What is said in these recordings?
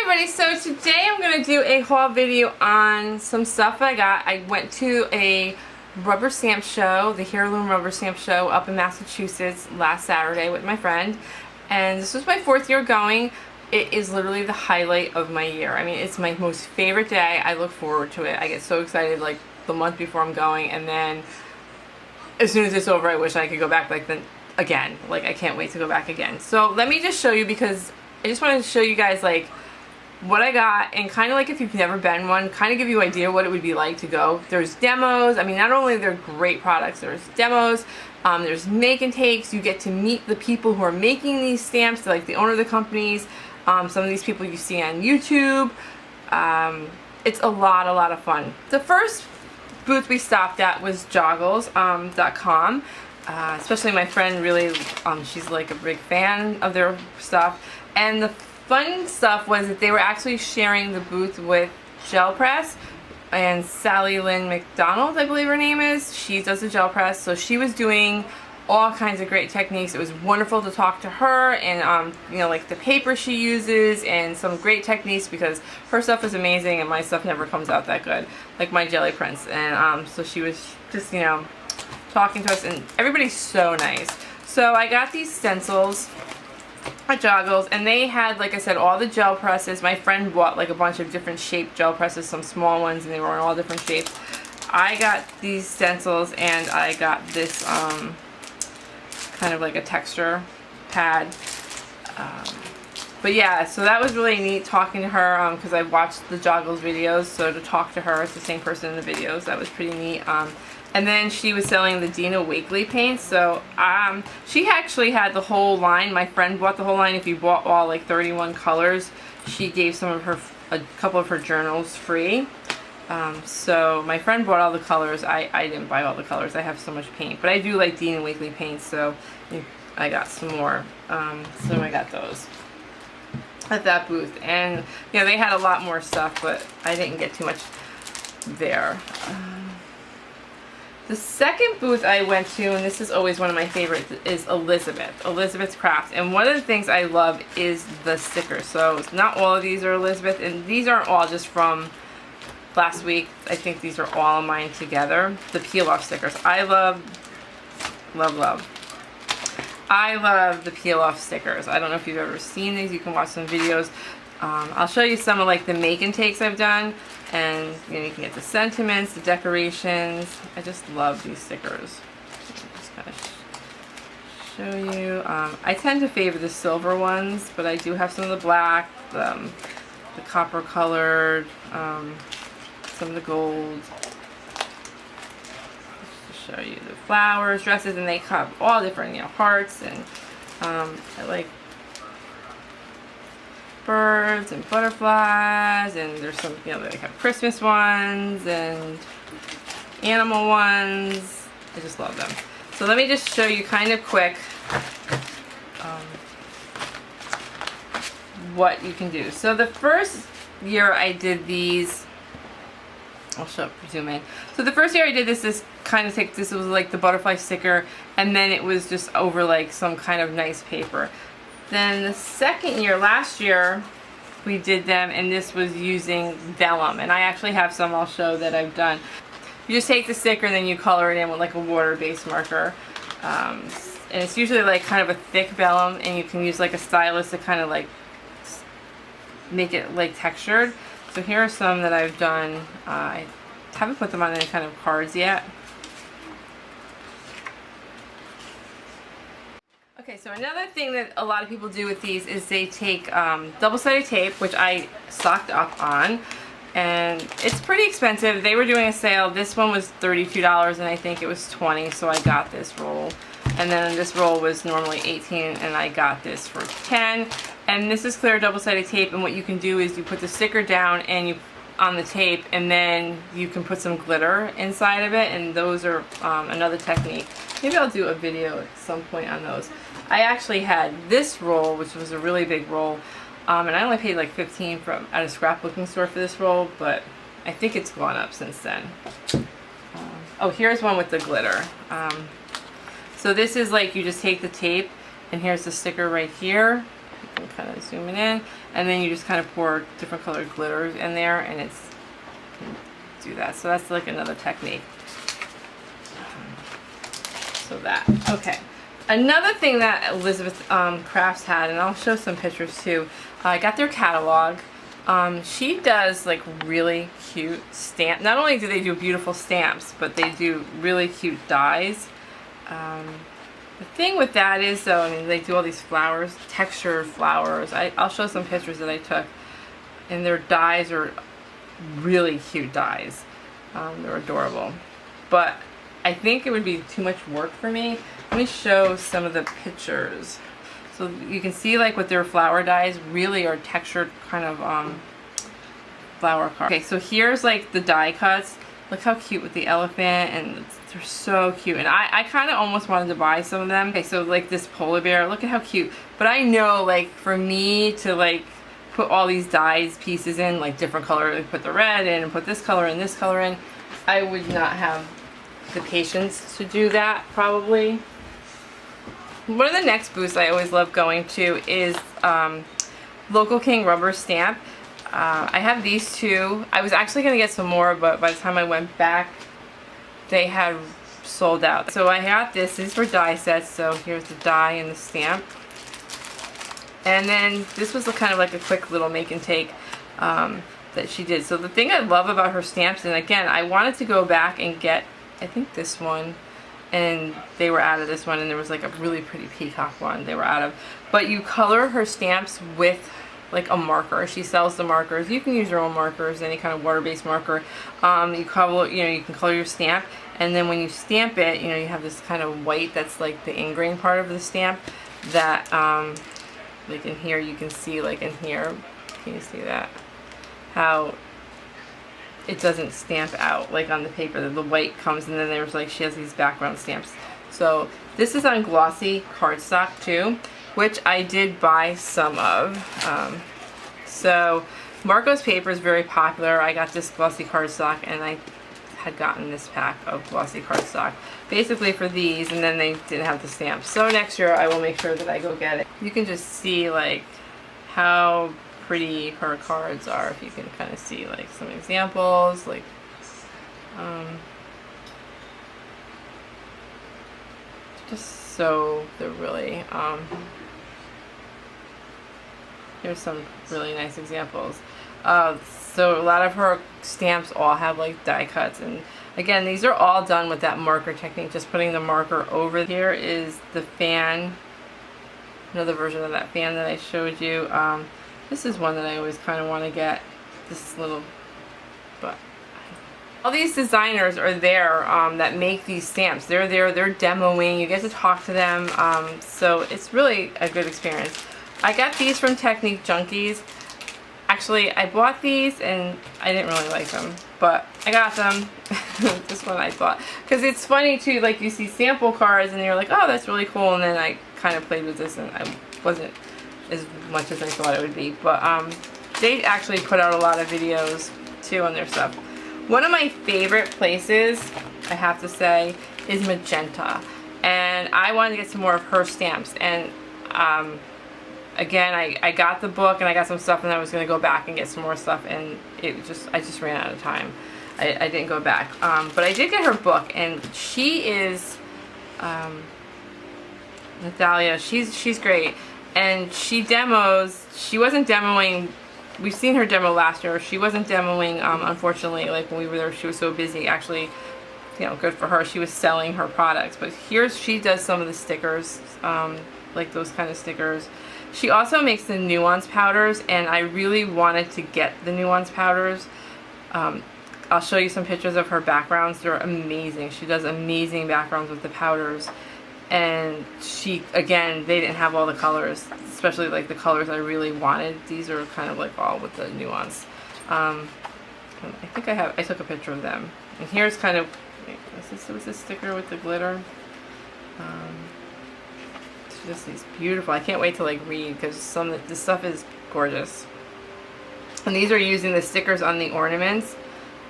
everybody, so today I'm going to do a haul video on some stuff I got. I went to a rubber stamp show, the Heirloom rubber stamp show up in Massachusetts last Saturday with my friend, and this was my 4th year going. It is literally the highlight of my year. I mean, it's my most favorite day. I look forward to it. I get so excited like the month before I'm going, and then as soon as it's over I wish I could go back again. Like, I can't wait to go back again. So let me just show you, because I just wanted to show you guys like what I got, and kind of like if you've never been one, kind of give you an idea what it would be like to go. There's demos. I mean, not only they're great products, there's demos, there's make and takes. You get to meet the people who are making these stamps, like the owner of the companies, some of these people you see on YouTube. It's a lot of fun. The first booth we stopped at was joggles.com. Especially my friend really, she's like a big fan of their stuff. And the fun stuff was that they were actually sharing the booth with Gel Press, and Sally Lynn McDonald, I believe her name is. She does the gel press, so she was doing all kinds of great techniques. It was wonderful to talk to her, and you know, like the paper she uses and some great techniques, because her stuff is amazing and my stuff never comes out that good, like my jelly prints. And so she was just, you know, talking to us, and everybody's so nice. So I got these stencils at Joggles, and they had, like I said, all the gel presses. My friend bought like a bunch of different shaped gel presses, some small ones, and they were in all different shapes. I got these stencils, and I got this kind of like a texture pad. But yeah, so that was really neat talking to her, because I watched the Joggles videos, so to talk to her, it's the same person in the videos, that was pretty neat. And then she was selling the Dina Wakley paints, so she actually had the whole line. My friend bought the whole line. If you bought all like 31 colors, she gave a couple of her journals free. So my friend bought all the colors. I didn't buy all the colors. I have so much paint, but I do like Dina Wakley paints, so I got some more. So I got those at that booth, and you know, they had a lot more stuff, but I didn't get too much there. The second booth I went to, and this is always one of my favorites, is Elizabeth's Crafts. And one of the things I love is the stickers. So not all of these are Elizabeth, and these aren't all just from last week. I think these are all mine together. The peel-off stickers. I love the peel-off stickers. I don't know if you've ever seen these. You can watch some videos. I'll show you some of like the make and takes I've done, and you know, you can get the sentiments, the decorations. I just love these stickers. Just kind of show you. I tend to favor the silver ones, but I do have some of the black, the copper colored, some of the gold. Just to show you the flowers, dresses, and they have all different, you know, hearts, and I like birds and butterflies, and there's some, you know, they have Christmas ones and animal ones. I just love them. So let me just show you kind of quick what you can do. So the first year I did these, I'll zoom in. So the first year I did this kind of this was like the butterfly sticker, and then it was just over like some kind of nice paper. Then the second year, last year, we did them, and this was using vellum. And I actually have some I'll show that I've done. You just take the sticker and then you color it in with like a water-based marker. And it's usually like kind of a thick vellum, and you can use like a stylus to kind of like make it like textured. So here are some that I've done. I haven't put them on any kind of cards yet. Okay, so another thing that a lot of people do with these is they take double-sided tape, which I stocked up on, and it's pretty expensive. They were doing a sale. This one was $32, and I think it was $20, so I got this roll. And then this roll was normally $18, and I got this for $10. And this is clear double-sided tape, and what you can do is you put the sticker down and you on the tape, and then you can put some glitter inside of it, and those are another technique. Maybe I'll do a video at some point on those. I actually had this roll, which was a really big roll, and I only paid like $15 at a scrapbooking store for this roll, but I think it's gone up since then. Oh, here's one with the glitter. So this is like, you just take the tape, and here's the sticker right here. can kind of zoom it in, and then you just kind of pour different colored glitters in there, and it's can do that. So that's like another technique. So that, okay. Another thing that Elizabeth Crafts had, and I'll show some pictures too. I got their catalog. She does like really cute stamp. Not only do they do beautiful stamps, but they do really cute dies. The thing with that is, though, I mean, they do all these flowers, textured flowers. I'll show some pictures that I took, and their dies are really cute dies. They're adorable. But I think it would be too much work for me. Let me show some of the pictures. So you can see like with their flower dies really are textured kind of flower cards. Okay, so here's like the die cuts. Look how cute with the elephant, and they're so cute. And I kind of almost wanted to buy some of them. Okay, so like this polar bear, look at how cute. But I know like for me to like put all these dies pieces in, like different color, like put the red in and put this color and this color in, I would not have the patience to do that probably. One of the next booths I always love going to is Local King Rubber Stamp. I have these two. I was actually going to get some more, but by the time I went back, they had sold out. So I got this. These were die sets, so here's the die and the stamp. And then this was kind of like a quick little make and take that she did. So the thing I love about her stamps, and again, I wanted to go back and get, I think this one, and they were out of this one, and there was like a really pretty peacock one they were out of. But you color her stamps with like a marker. She sells the markers. You can use your own markers, any kind of water-based marker. You color, you know, you can color your stamp, and then when you stamp it, you know, you have this kind of white that's like the ingrain part of the stamp that like in here you can see, like in here, can you see that? How it doesn't stamp out like on the paper. The white comes, and then there's like, she has these background stamps. So this is on glossy cardstock too, which I did buy some of. So Marco's paper is very popular. I got this glossy cardstock, and I had gotten this pack of glossy cardstock basically for these, and then they didn't have the stamps. So next year I will make sure that I go get it. You can just see like how pretty her cards are, if you can kind of see like some examples, like just so they're really here's some really nice examples. So a lot of her stamps all have like die cuts, and again, these are all done with that marker technique, just putting the marker over. Here is the fan, another version of that fan that I showed you. This is one that I always kind of want to get, this little, but all these designers are there that make these stamps. They're there, they're demoing, you get to talk to them, so it's really a good experience. I got these from Technique Junkies. Actually, I bought these and I didn't really like them, but I got them. This one I bought. Because it's funny too, like you see sample cards and you're like, oh, that's really cool, and then I kind of played with this and I wasn't as much as I thought it would be. But they actually put out a lot of videos too on their stuff. One of my favorite places, I have to say, is Magenta. And I wanted to get some more of her stamps. And again, I got the book and I got some stuff, and I was going to go back and get some more stuff, and I just ran out of time. I didn't go back. But I did get her book, and she is, Natalia, she's great. And she demos, she wasn't demoing, we've seen her demo last year. She wasn't demoing, unfortunately, like when we were there, she was so busy. Actually, you know, good for her, she was selling her products. But here she does some of the stickers, like those kind of stickers. She also makes the nuance powders, and I really wanted to get the nuance powders. I'll show you some pictures of her backgrounds. They're amazing. She does amazing backgrounds with the powders. And she, again, they didn't have all the colors, especially like the colors I really wanted. These are kind of like all with the nuance. I think I took a picture of them. And here's kind of, was this sticker with the glitter? Just these beautiful. I can't wait to like read, because this stuff is gorgeous. And these are using the stickers on the ornaments,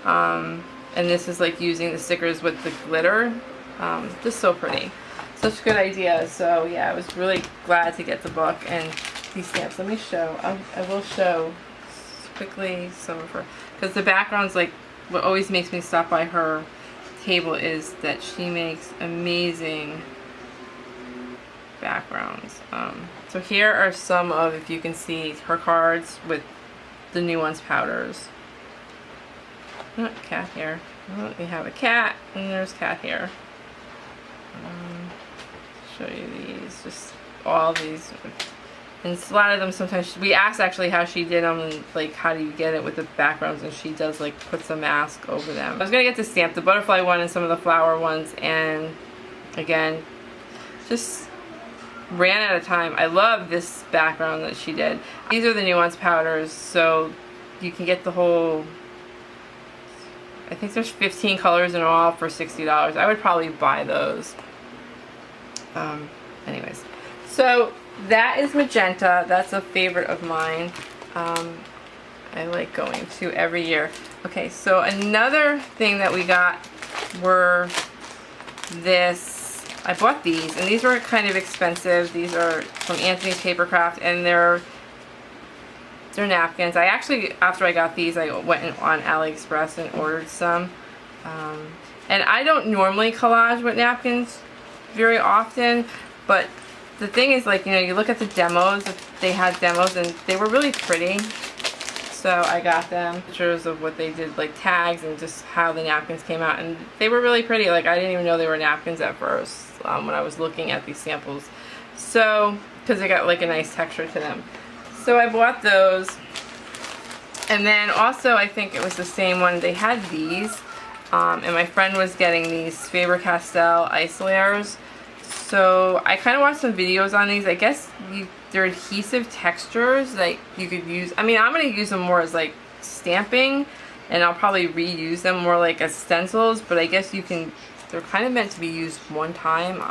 and this is like using the stickers with the glitter. Just so pretty, such a good idea. So yeah, I was really glad to get the book, and these stamps. Let me show. I will show quickly some of her, because the background's like what always makes me stop by her table is that she makes amazing backgrounds. So here are some of, if you can see, her cards with the Nuance powders. Oh, cat here. Oh, we have a cat, and there's cat here. Show you these, just all these. And a lot of them sometimes, we asked actually how she did them, and like how do you get it with the backgrounds, and she does like puts a mask over them. I was going to get the stamp, the butterfly one and some of the flower ones, and again, just ran out of time. I love this background that she did. These are the Nuance powders, so you can get the whole, I think there's 15 colors in all for $60. I would probably buy those. Anyways, so that is magenta. That's a favorite of mine. I like going to every year. Okay, so another thing that we got were this. I bought these, and these were kind of expensive. These are from Anthony's Papercraft, and they're napkins. I actually, after I got these, I went on AliExpress and ordered some. And I don't normally collage with napkins very often, but the thing is, like, you know, you look at the demos, they had demos, and they were really pretty. So I got them pictures of what they did, like tags and just how the napkins came out, and they were really pretty. Like, I didn't even know they were napkins at first when I was looking at these samples. So, because they got like a nice texture to them. So I bought those. And then also, I think it was the same one, they had these. And my friend was getting these Castel Isolators. So I kind of watched some videos on these. I guess they're adhesive textures that you could use. I mean, I'm going to use them more as like stamping, and I'll probably reuse them more like as stencils, but I guess you can, they're kind of meant to be used one time.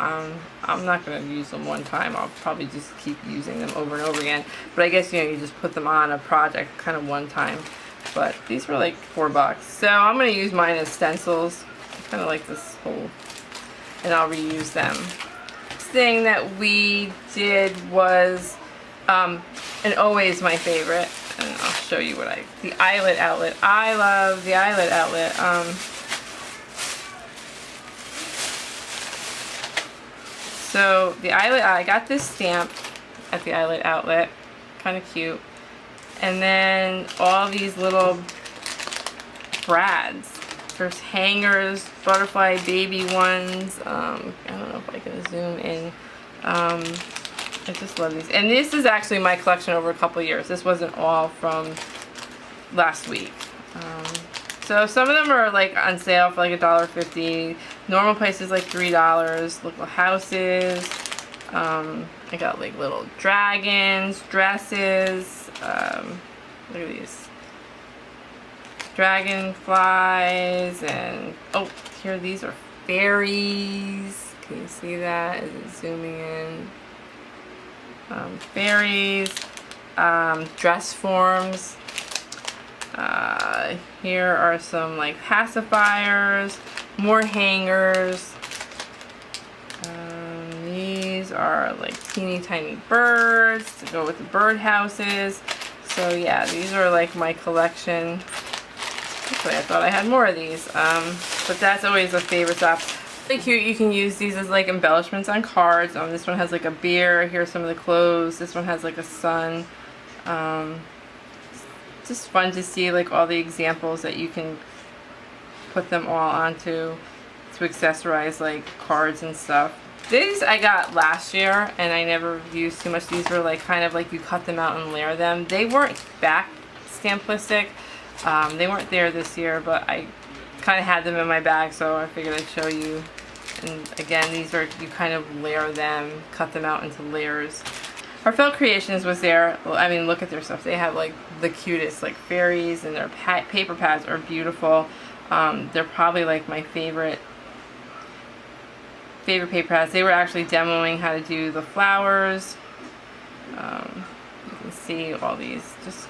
I'm not going to use them one time. I'll probably just keep using them over and over again. But I guess, you know, you just put them on a project kind of one time. But these were like $4. So I'm going to use mine as stencils. I kind of like this whole, and I'll reuse them. Thing that we did was, and always my favorite, and I'll show you what the eyelet outlet. I love the eyelet outlet. So the eyelet, I got this stamp at the eyelet outlet, kind of cute, and then all these little brads. There's hangers, butterfly baby ones. I don't know if I can zoom in. I just love these. And this is actually my collection over a couple years. This wasn't all from last week. So some of them are like on sale for like $1.50. Normal price is like $3. Little houses. I got like little dragons, dresses. Look at these. Dragonflies, and oh, here these are fairies. Can you see that? Is it zooming in? Fairies, dress forms. Here are some like pacifiers, more hangers. These are like teeny tiny birds to go with the bird houses. So yeah, these are like my collection. Actually, I thought I had more of these, but that's always a favorite stuff. Really cute. You can use these as like embellishments on cards. This one has like a beer. Here's some of the clothes. This one has like a sun. Just fun to see like all the examples that you can put them all onto to accessorize like cards and stuff. These I got last year, and I never used too much. These were like kind of like you cut them out and layer them. They weren't back stamplistic. They weren't there this year, but I kind of had them in my bag, so I figured I'd show you. And again, these are, you kind of layer them, cut them out into layers. Heartfelt Creations was there. I mean, look at their stuff. They have like the cutest like fairies, and their paper pads are beautiful. They're probably like my favorite paper pads. They were actually demoing how to do the flowers. You can see all these, just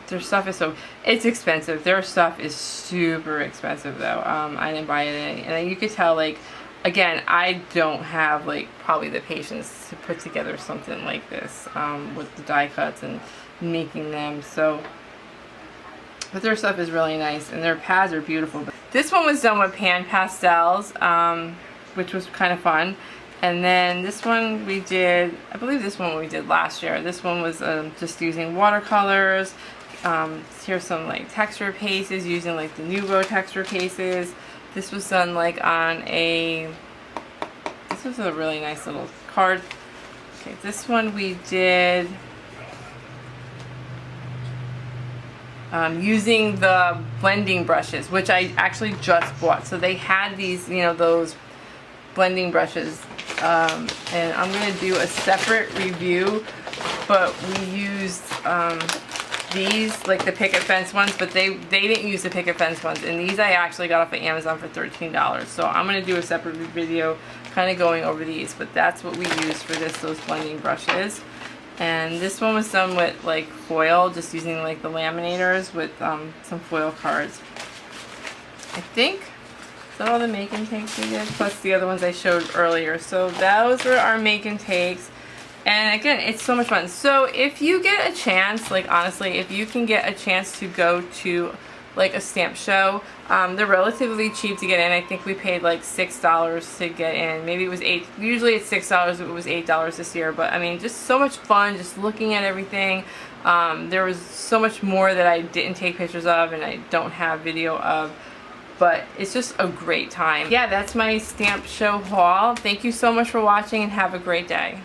their stuff is so, it's expensive. Their stuff is super expensive though. I didn't buy it any, and you could tell like again, I don't have like probably the patience to put together something like this with the die cuts and making them. So, but their stuff is really nice and their pads are beautiful. This one was done with pan pastels, which was kind of fun. And then this one we did, I believe this one we did last year. This one was just using watercolors. Here's some like texture pastes using like the Nuvo texture pastes. This was done like on this was a really nice little card. Okay, this one we did using the blending brushes, which I actually just bought. So they had these, you know, those blending brushes, and I'm going to do a separate review, but we used these, like the picket fence ones, but they didn't use the picket fence ones, and these I actually got off of Amazon for $13. So I'm going to do a separate video kind of going over these, but that's what we used for this, those blending brushes. And this one was done with like foil, just using like the laminators with some foil cards. I think, is that all the make and takes we did? Plus the other ones I showed earlier. So those were our make and takes. And again, it's so much fun. So if you get a chance, like honestly, if you can get a chance to go to like a stamp show, they're relatively cheap to get in. I think we paid like $6 to get in. Maybe it was $8. Usually it's $6. It was $8 this year. But I mean, just so much fun just looking at everything. There was so much more that I didn't take pictures of and I don't have video of. But it's just a great time. Yeah, that's my stamp show haul. Thank you so much for watching and have a great day.